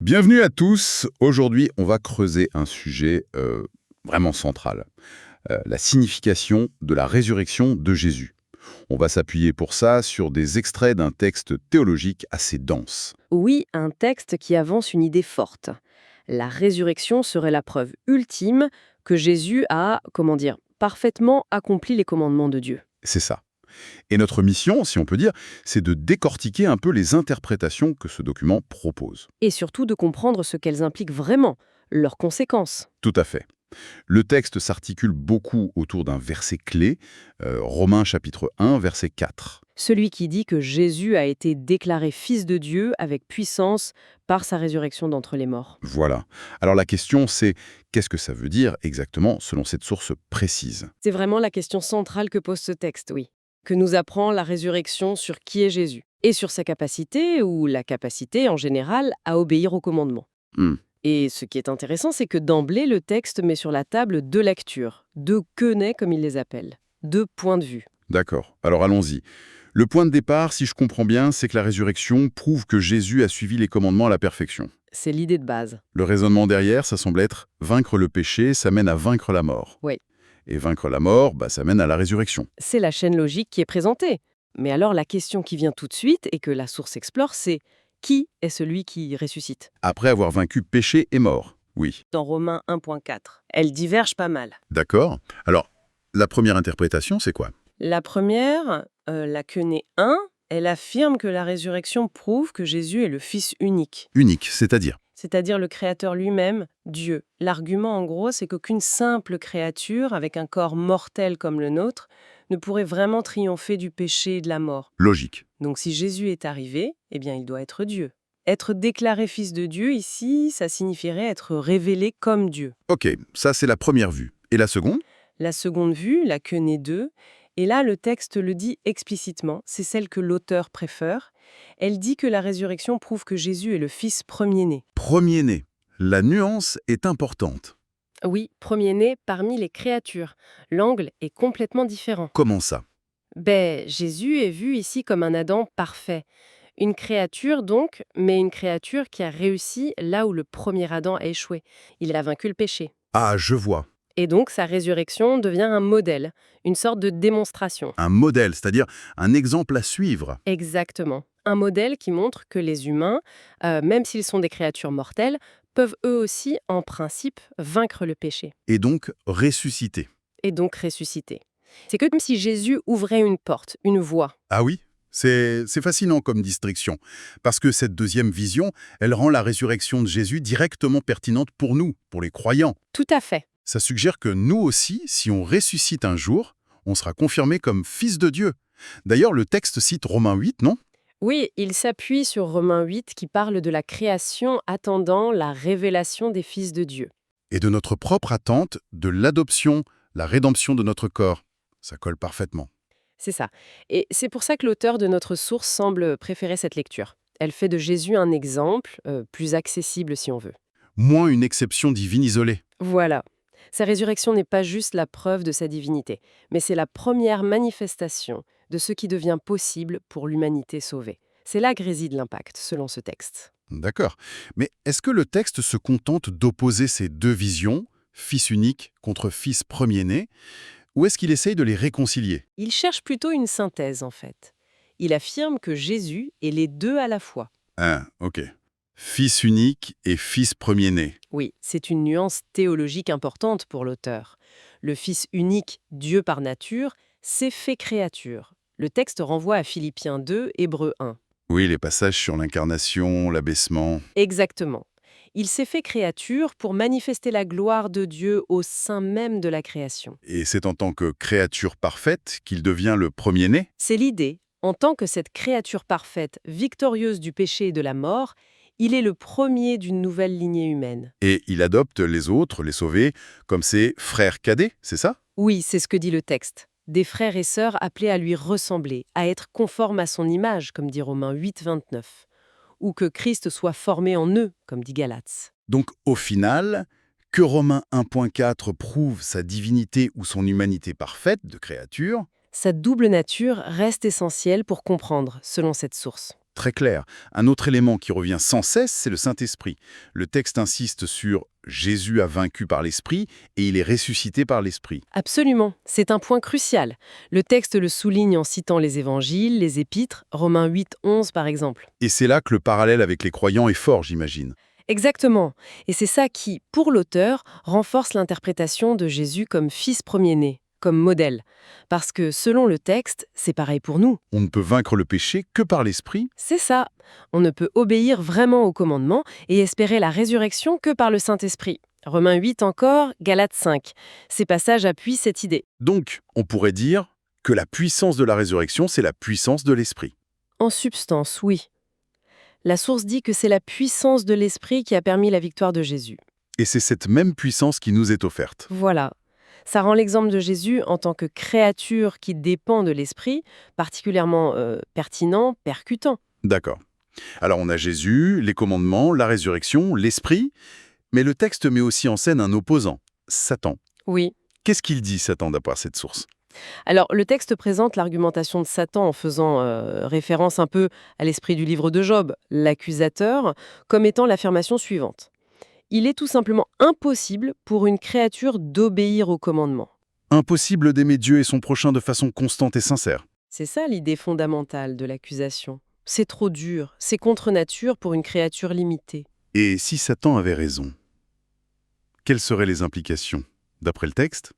Bienvenue à tous. Aujourd'hui, on va creuser un sujet vraiment central, la signification de la résurrection de Jésus. On va s'appuyer pour ça sur des extraits d'un texte théologique assez dense. Oui, un texte qui avance une idée forte. La résurrection serait la preuve ultime que Jésus a, parfaitement accompli les commandements de Dieu. C'est ça. Et notre mission, si on peut dire, c'est de décortiquer un peu les interprétations que ce document propose. Et surtout de comprendre ce qu'elles impliquent vraiment, leurs conséquences. Tout à fait. Le texte s'articule beaucoup autour d'un verset clé, Romains chapitre 1, verset 4. Celui qui dit que Jésus a été déclaré Fils de Dieu avec puissance par sa résurrection d'entre les morts. Voilà. Alors la question c'est, qu'est-ce que ça veut dire exactement selon cette source précise? C'est vraiment la question centrale que pose ce texte, oui. Que nous apprend la résurrection sur qui est Jésus. Et sur sa capacité, ou la capacité en général, à obéir aux commandements. Hmm, Et ce qui est intéressant, c'est que d'emblée, le texte met sur la table deux lectures, deux quenets comme il les appelle, deux points de vue. D'accord. Alors allons-y. Le point de départ, si je comprends bien, c'est que la résurrection prouve que Jésus a suivi les commandements à la perfection. C'est l'idée de base. Le raisonnement derrière, ça semble être vaincre le péché, ça mène à vaincre la mort. Oui, Et vaincre la mort, ça mène à la résurrection. c'est la chaîne logique qui est présentée. Mais alors la question qui vient tout de suite et que la source explore, c'est qui est celui qui ressuscite? Après avoir vaincu péché et mort. Oui. Dans Romains 1.4, elle diverge pas mal. D'accord. Alors, la première interprétation, c'est quoi? La première, la quenée 1, elle affirme que la résurrection prouve que Jésus est le Fils unique. Unique, c'est-à-dire? C'est-à-dire le Créateur lui-même, Dieu. L'argument, en gros, c'est qu'aucune simple créature, avec un corps mortel comme le nôtre, ne pourrait vraiment triompher du péché et de la mort. Logique. Donc si Jésus est arrivé, eh bien il doit être Dieu. Être déclaré fils de Dieu, ici, ça signifierait être révélé comme Dieu. Ok, ça c'est la première vue. Et la seconde? La seconde vue, la quenée 2, et là le texte le dit explicitement, c'est celle que l'auteur préfère. Elle dit que la résurrection prouve que Jésus est le fils premier-né. Premier-né. La nuance est importante. Oui, premier-né parmi les créatures. L'angle est complètement différent. Comment ça? Jésus est vu ici comme un Adam parfait. Une créature donc, mais une créature qui a réussi là où le premier Adam a échoué. Il a vaincu le péché. Ah, je vois. Et donc sa résurrection devient un modèle, une sorte de démonstration. Un modèle, c'est-à-dire un exemple à suivre. Exactement. Un modèle qui montre que les humains, même s'ils sont des créatures mortelles, peuvent eux aussi, en principe, vaincre le péché. Et donc ressusciter. Et donc ressusciter. C'est comme si Jésus ouvrait une porte, une voie. Ah oui? C'est fascinant comme distinction, parce que cette deuxième vision, elle rend la résurrection de Jésus directement pertinente pour nous, pour les croyants. Tout à fait. Ça suggère que nous aussi, si on ressuscite un jour, on sera confirmé comme fils de Dieu. D'ailleurs, le texte cite Romains 8, non? Oui, il s'appuie sur Romains 8 qui parle de la création attendant la révélation des fils de Dieu. Et de notre propre attente de l'adoption, la rédemption de notre corps. Ça colle parfaitement. C'est ça. Et c'est pour ça que l'auteur de notre source semble préférer cette lecture. Elle fait de Jésus un exemple, plus accessible si on veut. Moins une exception divine isolée. Voilà. Sa résurrection n'est pas juste la preuve de sa divinité, mais c'est la première manifestation de ce qui devient possible pour l'humanité sauvée. C'est là que réside l'impact, selon ce texte. D'accord. Mais est-ce que le texte se contente d'opposer ces deux visions, fils unique contre fils premier-né, ou est-ce qu'il essaye de les réconcilier? Il cherche plutôt une synthèse, en fait. Il affirme que Jésus est les deux à la fois. Ah, ok. Fils unique et fils premier-né. Oui, c'est une nuance théologique importante pour l'auteur. Le Fils unique, Dieu par nature, s'est fait créature. Le texte renvoie à Philippiens 2, Hébreux 1. Oui, les passages sur l'incarnation, l'abaissement. Exactement. Il s'est fait créature pour manifester la gloire de Dieu au sein même de la création. Et c'est en tant que créature parfaite qu'il devient le premier-né? C'est l'idée. En tant que cette créature parfaite, victorieuse du péché et de la mort, il est le premier d'une nouvelle lignée humaine. Et il adopte les autres, les sauvés, comme ses frères cadets, c'est ça? Oui, c'est ce que dit le texte. Des frères et sœurs appelés à lui ressembler, à être conformes à son image, comme dit Romains 8, 29. Ou que Christ soit formé en eux, comme dit Galates. Donc au final, que Romains 1.4 prouve sa divinité ou son humanité parfaite de créature, Sa double nature reste essentielle pour comprendre, selon cette source. Très clair. Un autre élément qui revient sans cesse, c'est le Saint-Esprit. Le texte insiste sur Jésus a vaincu par l'Esprit et il est ressuscité par l'Esprit. Absolument, c'est un point crucial. Le texte le souligne en citant les évangiles, les épîtres, Romains 8, 11 par exemple. Et c'est là que le parallèle avec les croyants est fort, j'imagine. Exactement, et c'est ça qui, pour l'auteur, renforce l'interprétation de Jésus comme fils premier-né, comme modèle. Parce que selon le texte, c'est pareil pour nous. On ne peut vaincre le péché que par l'Esprit. C'est ça. On ne peut obéir vraiment au commandement et espérer la résurrection que par le Saint-Esprit. Romains 8 encore, Galates 5. Ces passages appuient cette idée. Donc, on pourrait dire que la puissance de la résurrection, c'est la puissance de l'Esprit. En substance, oui. La source dit que c'est la puissance de l'Esprit qui a permis la victoire de Jésus. Et c'est cette même puissance qui nous est offerte. Voilà. Ça rend l'exemple de Jésus en tant que créature qui dépend de l'Esprit particulièrement pertinent, percutant. D'accord. Alors on a Jésus, les commandements, la résurrection, l'Esprit, mais le texte met aussi en scène un opposant, Satan. Oui. Qu'est-ce qu'il dit, Satan, d'après cette source? Alors, le texte présente l'argumentation de Satan en faisant référence un peu à l'esprit du livre de Job, l'accusateur, comme étant l'affirmation suivante. Il est tout simplement impossible pour une créature d'obéir au commandement. Impossible d'aimer Dieu et son prochain de façon constante et sincère. C'est ça l'idée fondamentale de l'accusation. C'est trop dur, c'est contre nature pour une créature limitée. Et si Satan avait raison, quelles seraient les implications, d'après le texte?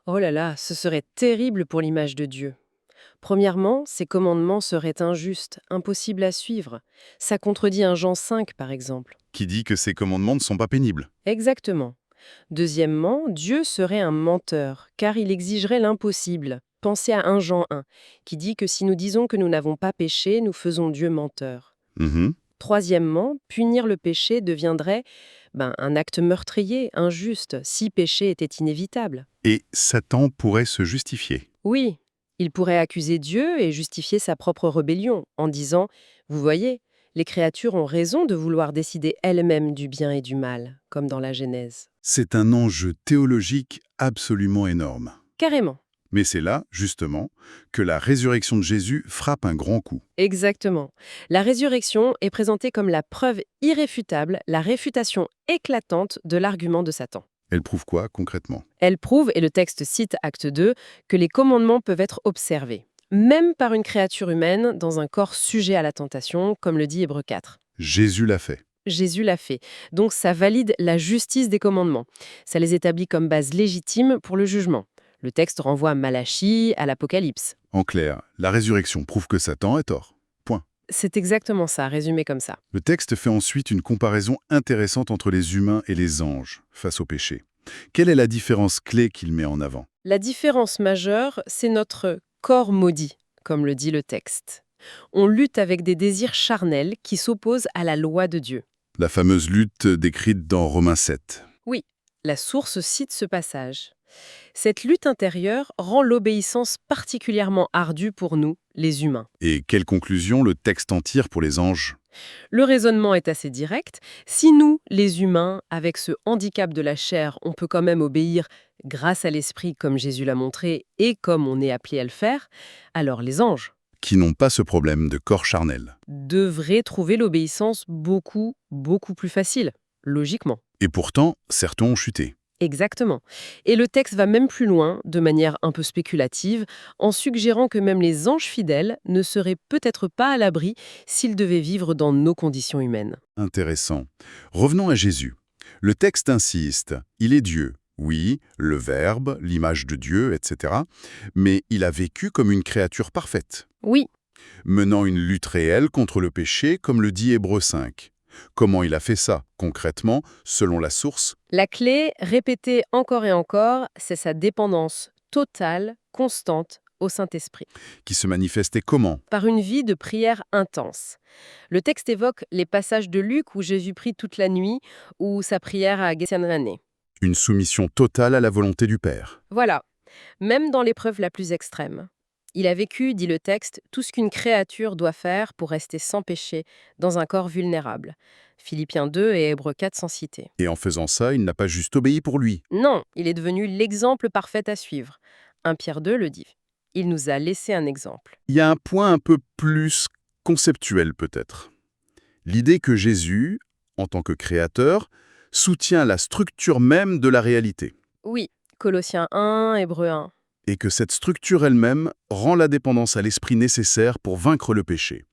Oh là là, ce serait terrible pour l'image de Dieu. Premièrement, ces commandements seraient injustes, impossibles à suivre. Ça contredit un Jean 5, par exemple. Qui dit que ces commandements ne sont pas pénibles. Exactement. Deuxièmement, Dieu serait un menteur, car il exigerait l'impossible. Pensez à 1 Jean 1, qui dit que si nous disons que nous n'avons pas péché, nous faisons Dieu menteur. Mhm. Troisièmement, punir le péché deviendrait un acte meurtrier, injuste, si péché était inévitable. Et Satan pourrait se justifier. Oui, il pourrait accuser Dieu et justifier sa propre rébellion en disant « Vous voyez, les créatures ont raison de vouloir décider elles-mêmes du bien et du mal, comme dans la Genèse. C'est un enjeu théologique absolument énorme. » Carrément. Mais c'est là, justement, que la résurrection de Jésus frappe un grand coup. Exactement. La résurrection est présentée comme la preuve irréfutable, la réfutation éclatante de l'argument de Satan. Elle prouve quoi, concrètement? Elle prouve, et le texte cite Acte 2, que les commandements peuvent être observés, même par une créature humaine dans un corps sujet à la tentation, comme le dit Hébreux 4. Jésus l'a fait. Jésus l'a fait. Donc ça valide la justice des commandements. Ça les établit comme base légitime pour le jugement. Le texte renvoie à Malachie, à l'Apocalypse. En clair, la résurrection prouve que Satan a tort. Point. C'est exactement ça, résumé comme ça. Le texte fait ensuite une comparaison intéressante entre les humains et les anges face au péché. Quelle est la différence clé qu'il met en avant? La différence majeure, c'est notre corps maudit, comme le dit le texte. On lutte avec des désirs charnels qui s'opposent à la loi de Dieu. La fameuse lutte décrite dans Romains 7. Oui, la source cite ce passage. Cette lutte intérieure rend l'obéissance particulièrement ardue pour nous, les humains. Et quelle conclusion le texte en tire pour les anges? Le raisonnement est assez direct. Si nous, les humains, avec ce handicap de la chair, on peut quand même obéir grâce à l'esprit comme Jésus l'a montré et comme on est appelé à le faire, alors les anges Qui n'ont pas ce problème de corps charnel. devraient trouver l'obéissance beaucoup, beaucoup plus facile, logiquement. Et pourtant, certains ont chuté. Exactement. Et le texte va même plus loin, de manière un peu spéculative, en suggérant que même les anges fidèles ne seraient peut-être pas à l'abri s'ils devaient vivre dans nos conditions humaines. Intéressant. Revenons à Jésus. Le texte insiste, il est Dieu. Oui, le Verbe, l'image de Dieu, etc. Mais il a vécu comme une créature parfaite, Oui, menant une lutte réelle contre le péché, comme le dit Hébreux 5. Comment il a fait ça, concrètement, selon la source? la clé, répétée encore et encore, c'est sa dépendance totale, constante au Saint-Esprit, Qui se manifestait comment? par une vie de prière intense. Le texte évoque les passages de Luc où Jésus prie toute la nuit, ou sa prière à Gethsemane. Une soumission totale à la volonté du Père. Voilà, même dans l'épreuve la plus extrême. Il a vécu, dit le texte, tout ce qu'une créature doit faire pour rester sans péché dans un corps vulnérable. Philippiens 2 et Hébreux 4 sans citer. Et en faisant ça, il n'a pas juste obéi pour lui. Non, il est devenu l'exemple parfait à suivre. 1 Pierre 2 le dit. Il nous a laissé un exemple. Il y a un point un peu plus conceptuelle peut-être. L'idée que Jésus, en tant que créateur, soutient la structure même de la réalité, Oui, Colossiens 1, Hébreux 1. et que cette structure elle-même rend la dépendance à l'esprit nécessaire pour vaincre le péché.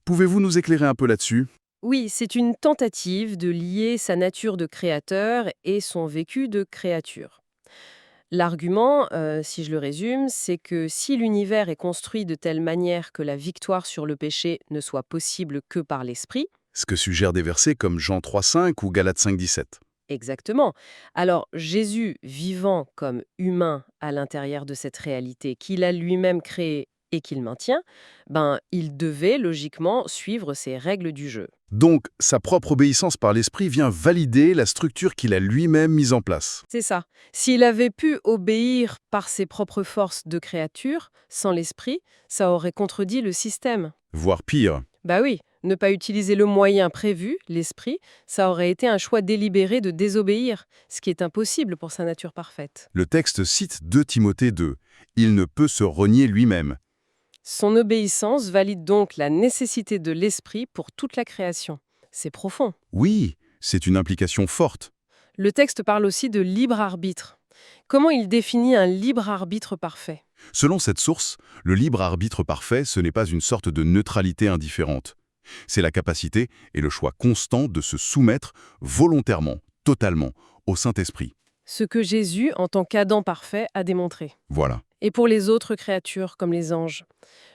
Pouvez-vous nous éclairer un peu là-dessus? Oui, c'est une tentative de lier sa nature de créateur et son vécu de créature. L'argument, si je le résume, c'est que si l'univers est construit de telle manière que la victoire sur le péché ne soit possible que par l'esprit, Ce que suggèrent des versets comme Jean 3,5 ou Galates 5,17. exactement, alors Jésus vivant comme humain à l'intérieur de cette réalité qu'il a lui-même créée et qu'il maintient, ben, il devait logiquement suivre ces règles du jeu. Donc, sa propre obéissance par l'esprit vient valider la structure qu'il a lui-même mise en place. C'est ça. S'il avait pu obéir par ses propres forces de créature, sans l'esprit, ça aurait contredit le système. Voire pire. Bah oui, ne pas utiliser le moyen prévu, l'esprit, ça aurait été un choix délibéré de désobéir, ce qui est impossible pour sa nature parfaite. Le texte cite 2 Timothée 2. Il ne peut se renier lui-même. Son obéissance valide donc la nécessité de l'esprit pour toute la création. C'est profond. Oui, c'est une implication forte. Le texte parle aussi de libre arbitre. Comment il définit un libre arbitre parfait? Selon cette source, le libre arbitre parfait, ce n'est pas une sorte de neutralité indifférente. C'est la capacité et le choix constant de se soumettre volontairement, totalement, au Saint-Esprit. Ce que Jésus, en tant qu'Adam parfait, a démontré. Voilà. Et pour les autres créatures, comme les anges,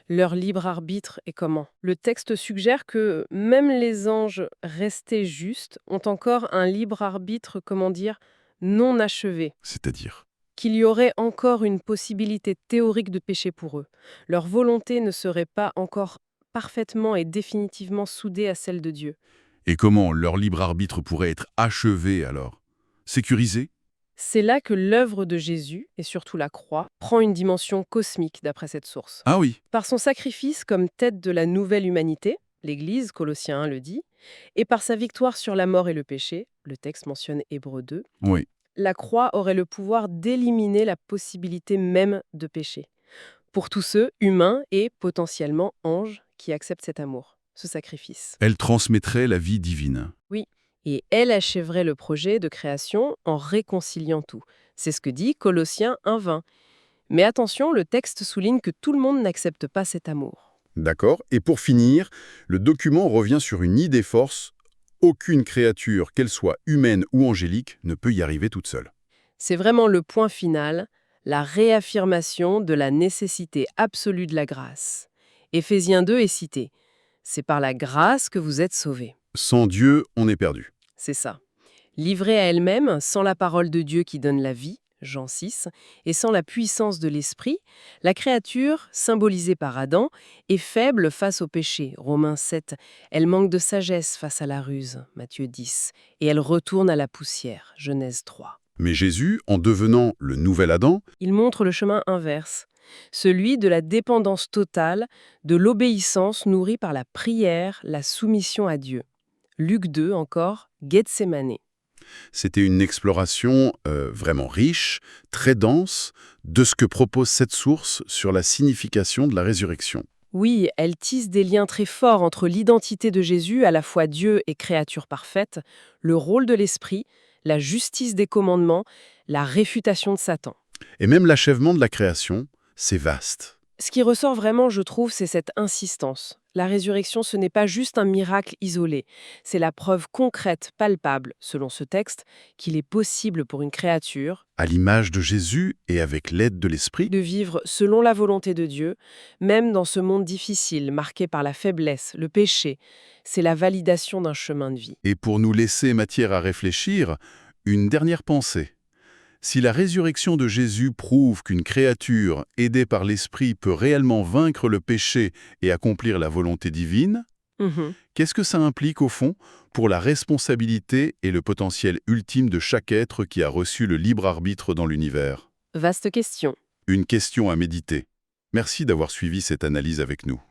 leur libre arbitre est comment? Le texte suggère que même les anges restés justes ont encore un libre arbitre, comment dire, non achevé, C'est-à-dire. qu'il y aurait encore une possibilité théorique de péché pour eux. Leur volonté ne serait pas encore parfaitement et définitivement soudée à celle de Dieu. Et comment leur libre arbitre pourrait être achevé alors? Sécurisé? C'est là que l'œuvre de Jésus, et surtout la croix, prend une dimension cosmique d'après cette source. Ah oui. Par son sacrifice comme tête de la nouvelle humanité, l'Église, Colossiens 1 le dit, et par sa victoire sur la mort et le péché, le texte mentionne Hébreux 2, Oui. la croix aurait le pouvoir d'éliminer la possibilité même de péché. Pour tous ceux, humains et potentiellement anges, qui acceptent cet amour, ce sacrifice. Elle transmettrait la vie divine. Oui, et elle achèverait le projet de création en réconciliant tout. C'est ce que dit Colossiens 1,20. Mais attention, le texte souligne que tout le monde n'accepte pas cet amour. D'accord. Et pour finir, le document revient sur une idée force. Aucune créature, qu'elle soit humaine ou angélique, ne peut y arriver toute seule. C'est vraiment le point final, la réaffirmation de la nécessité absolue de la grâce. Éphésiens 2 est cité. C'est par la grâce que vous êtes sauvés. Sans Dieu, on est perdu. C'est ça. Livrée à elle-même, sans la parole de Dieu qui donne la vie, Jean 6, et sans la puissance de l'esprit, la créature, symbolisée par Adam, est faible face au péché, Romains 7. Elle manque de sagesse face à la ruse, Matthieu 10, et elle retourne à la poussière, Genèse 3. Mais Jésus, en devenant le nouvel Adam, Il montre le chemin inverse, celui de la dépendance totale, de l'obéissance nourrie par la prière, la soumission à Dieu. Luc 2 encore, Gethsémane. c'était une exploration vraiment riche, très dense, de ce que propose cette source sur la signification de la résurrection. Oui, elle tisse des liens très forts entre l'identité de Jésus, à la fois Dieu et créature parfaite, le rôle de l'Esprit, la justice des commandements, la réfutation de Satan. Et même l'achèvement de la création, c'est vaste. Ce qui ressort vraiment, je trouve, c'est cette insistance. La résurrection, ce n'est pas juste un miracle isolé, c'est la preuve concrète, palpable, selon ce texte, qu'il est possible pour une créature À l'image de Jésus et avec l'aide de l'Esprit, de vivre selon la volonté de Dieu, même dans ce monde difficile, marqué par la faiblesse, le péché. C'est la validation d'un chemin de vie. et pour nous laisser matière à réfléchir, une dernière pensée. Si la résurrection de Jésus prouve qu'une créature, aidée par l'Esprit, peut réellement vaincre le péché et accomplir la volonté divine, Mhm. qu'est-ce que ça implique au fond pour la responsabilité et le potentiel ultime de chaque être qui a reçu le libre arbitre dans l'univers? Vaste question. Une question à méditer. Merci d'avoir suivi cette analyse avec nous.